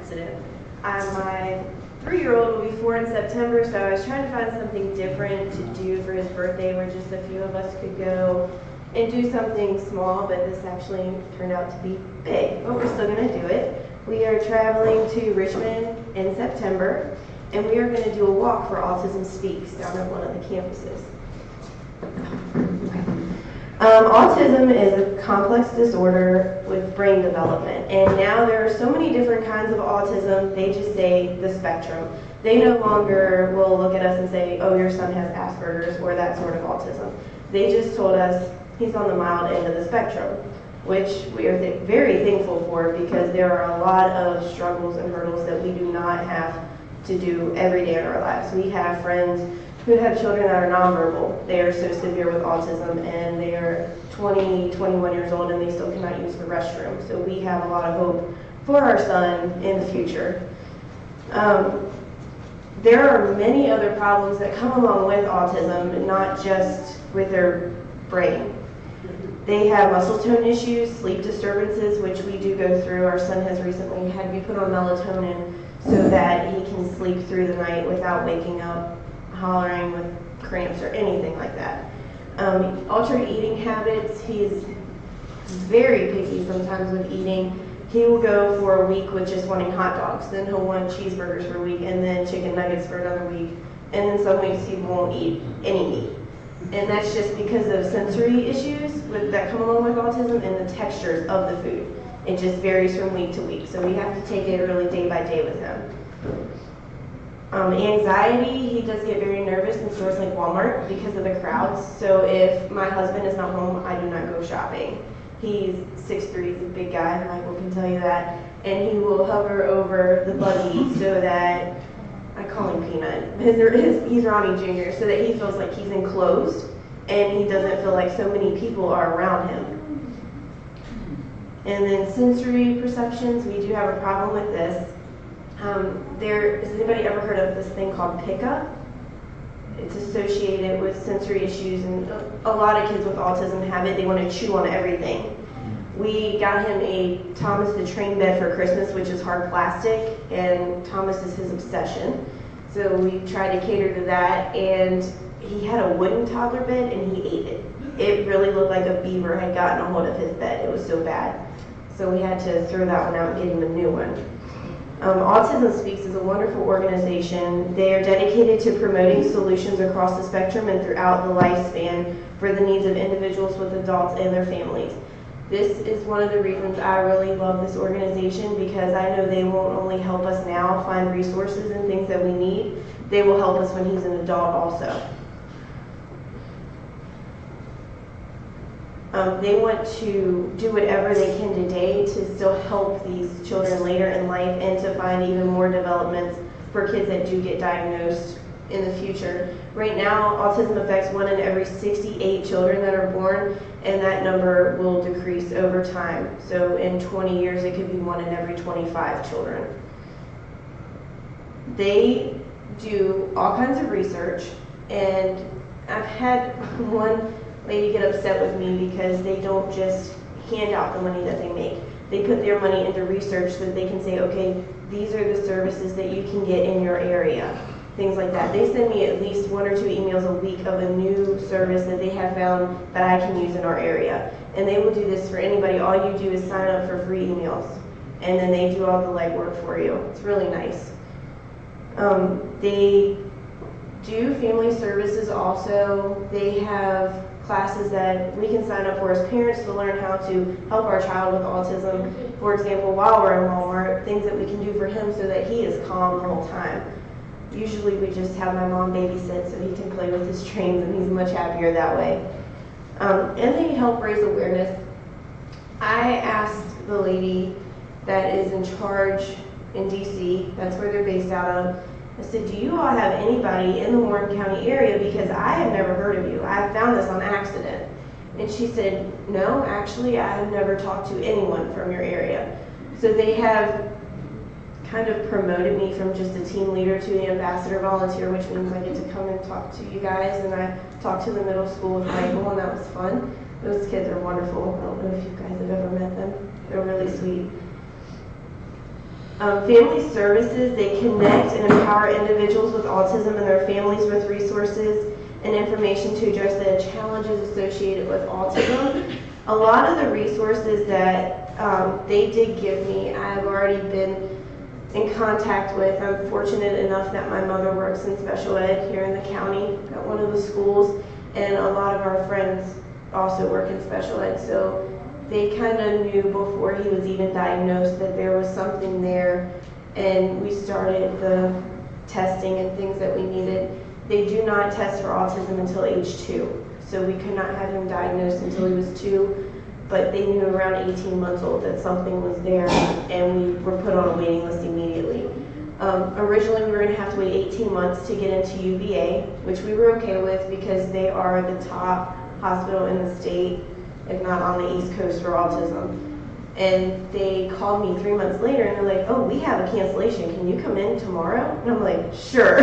accident. My 3-year-old will be 4 in September, so I was trying to find something different to do for his birthday where just a few of us could go and do something small, but this actually turned out to be big, but we're still going to do it. We are traveling to Richmond in September, and we are going to do a walk for Autism Speaks down at one of the campuses. Autism is a complex disorder with brain development, and now there are so many different kinds of autism, they just say the spectrum. They no longer will look at us and say, oh, your son has Asperger's or that sort of autism. They just told us he's on the mild end of the spectrum, which we are very thankful for, because there are a lot of struggles and hurdles that we do not have to do every day in our lives. We have friends who have children that are nonverbal. They are so severe with autism, and they are 20, 21 years old, and they still cannot use the restroom. So we have a lot of hope for our son in the future. There are many other problems that come along with autism, not just with their brain. They have muscle tone issues, sleep disturbances, which we do go through. Our son has recently had to be put on melatonin so that he can sleep through the night without waking up hollering with cramps or anything like that. Altered eating habits, he's very picky sometimes with eating. He will go for a week with just wanting hot dogs, then he'll want cheeseburgers for a week, and then chicken nuggets for another week, and then some weeks he won't eat any meat. And that's just because of sensory issues that come along with autism and the textures of the food. It just varies from week to week, so we have to take it really day by day with him. Anxiety, he does get very nervous in stores like Walmart because of the crowds. So if my husband is not home, I do not go shopping. He's 6'3", he's a big guy, Michael can tell you that. And he will hover over the buggy so that, I call him Peanut, he's Ronnie Jr., so that he feels like he's enclosed and he doesn't feel like so many people are around him. And then sensory perceptions, we do have a problem with this. Has anybody ever heard of this thing called pickup? It's associated with sensory issues, and a lot of kids with autism have it. They want to chew on everything. We got him a Thomas the Train bed for Christmas, which is hard plastic, and Thomas is his obsession. So we tried to cater to that, and he had a wooden toddler bed, and he ate it. It really looked like a beaver had gotten a hold of his bed. It was so bad. So we had to throw that one out and get him a new one. Autism Speaks is a wonderful organization. They are dedicated to promoting solutions across the spectrum and throughout the lifespan for the needs of individuals with adults and their families. This is one of the reasons I really love this organization, because I know they won't only help us now find resources and things that we need, they will help us when he's an adult also. They want to do whatever they can today to still help these children later in life and to find even more developments for kids that do get diagnosed in the future. Right now, autism affects 1 in every 68 children that are born, and that number will decrease over time. So in 20 years, it could be 1 in every 25 children. They do all kinds of research, and I've had one lady get upset with me because they don't just hand out the money that they make. They put their money into research so that they can say, okay, these are the services that you can get in your area, things like that. They send me at least 1 or 2 emails a week of a new service that they have found that I can use in our area. And they will do this for anybody. All you do is sign up for free emails, and then they do all the legwork for you. It's really nice. They do family services also. They have classes that we can sign up for as parents to learn how to help our child with autism. For example, while we're in Walmart, things that we can do for him so that he is calm the whole time. Usually we just have my mom babysit so he can play with his trains, and he's much happier that way. And they help raise awareness. I asked the lady that is in charge in DC, that's where they're based out of, I said, do you all have anybody in the Warren County area, because I have never heard of you. I found this on accident. And she said, no, actually, I have never talked to anyone from your area. So they have kind of promoted me from just a team leader to the ambassador volunteer, which means I get to come and talk to you guys. And I talked to the middle school with Michael, and that was fun. Those kids are wonderful. I don't know if you guys have ever met them. They're really sweet. Family services, they connect and empower individuals with autism and their families with resources and information to address the challenges associated with autism. A lot of the resources that they did give me, I've already been in contact with. I'm fortunate enough that my mother works in special ed here in the county at one of the schools, and a lot of our friends also work in special ed, so they kind of knew before he was even diagnosed that there was something there, and we started the testing and things that we needed. They do not test for autism until age 2, so we could not have him diagnosed until he was 2, but they knew around 18 months old that something was there, and we were put on a waiting list immediately. Originally we were going to have to wait 18 months to get into UVA, which we were okay with because they are the top hospital in the state, if not on the East Coast, for autism. And they called me 3 months later and they're like, oh, we have a cancellation, can you come in tomorrow? And I'm like, sure.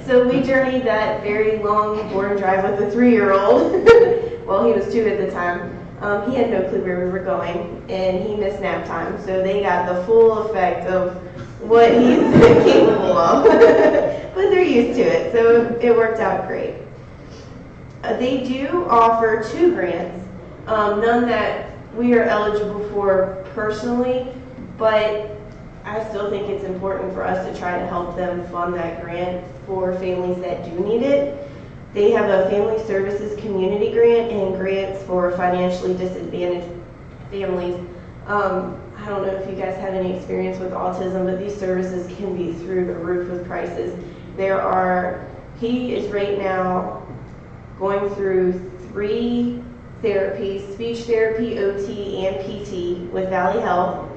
So we journeyed that very long board drive with a 3-year-old. Well, he was 2 at the time. He had no clue where we were going, and he missed nap time, so they got the full effect of what he's capable of. But they're used to it, so it worked out great. They do offer 2 grants, none that we are eligible for personally, but I still think it's important for us to try to help them fund that grant for families that do need it. They have a family services community grant and grants for financially disadvantaged families. I don't know if you guys have any experience with autism, but these services can be through the roof with prices. He is right now going through 3 therapies, speech therapy, OT, and PT with Valley Health.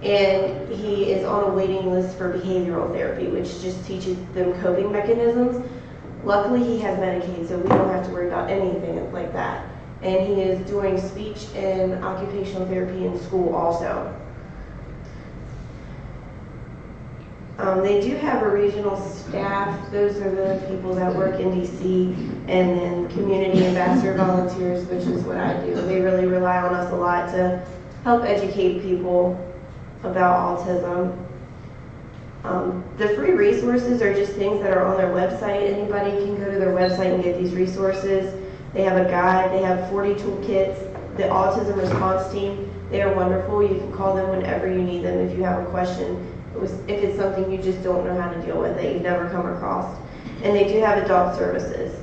And he is on a waiting list for behavioral therapy, which just teaches them coping mechanisms. Luckily, he has Medicaid, so we don't have to worry about anything like that. And he is doing speech and occupational therapy in school also. They do have a regional staff. Those are the people that work in DC, and then community ambassador volunteers, which is what I do. They really rely on us a lot to help educate people about autism. The free resources are just things that are on their website. Anybody can go to their website and get these resources. They have a guide, they have 40 toolkits. The autism response team, they are wonderful. You can call them whenever you need them if you have a question. If it's something you just don't know how to deal with, that you've never come across. And they do have adult services.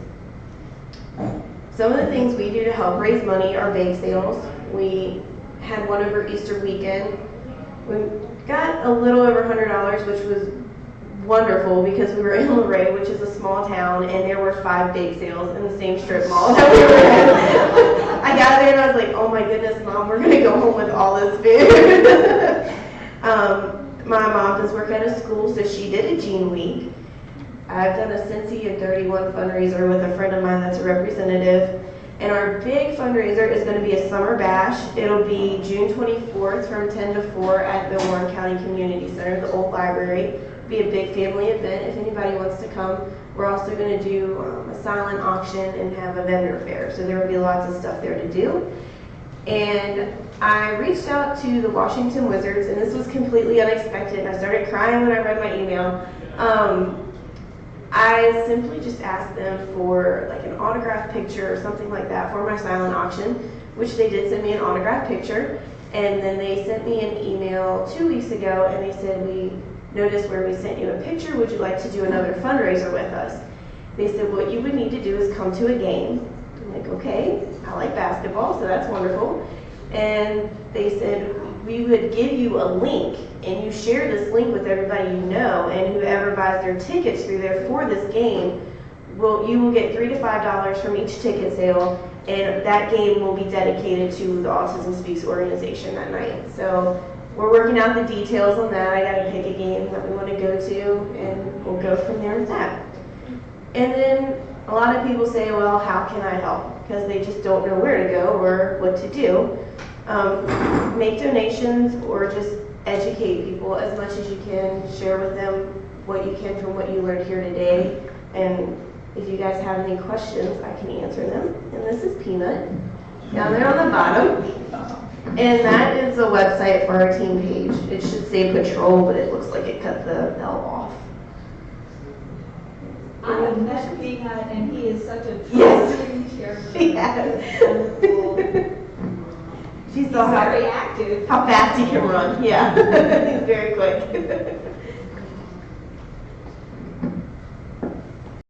Some of the things we do to help raise money are bake sales. We had one over Easter weekend. We got a little over $100, which was wonderful because we were in Luray, which is a small town, and there were 5 bake sales in the same strip mall that we were in. I got there and I was like, oh my goodness, Mom, we're gonna go home with all this food. My mom does work at a school, so she did a Gene Week. I've done a Cincy and 31 fundraiser with a friend of mine that's a representative. And our big fundraiser is going to be a summer bash. It'll be June 24th from 10 to 4 at the Warren County Community Center, the old library. It'll be a big family event if anybody wants to come. We're also going to do a silent auction and have a vendor fair. So there will be lots of stuff there to do. And I reached out to the Washington Wizards, and this was completely unexpected. I started crying when I read my email. I simply just asked them for like an autographed picture or something like that for my silent auction, which they did send me an autographed picture. And then they sent me an email 2 weeks ago, and they said, we noticed where we sent you a picture. Would you like to do another fundraiser with us? They said, what you would need to do is come to a game. I'm like, okay, I like basketball, so that's wonderful. And they said, we would give you a link, and you share this link with everybody you know, and whoever buys their tickets through there for this game, you will get $3 to $5 from each ticket sale, and that game will be dedicated to the Autism Speaks organization that night. So we're working out the details on that. I got to pick a game that we want to go to, and we'll go from there with that. And then a lot of people say, well, how can I help? Because they just don't know where to go or what to do. Make donations or just educate people as much as you can. Share with them what you can from what you learned here today. And if you guys have any questions, I can answer them. And this is Peanut down there on the bottom. And that is a website for our team page. It should say patrol, but it looks like it cut the L off. I have met Peanut, and he is such a Yes. charming character. Yes. Wonderful. She He's saw very active. how fast he can run. Yeah, he's very quick.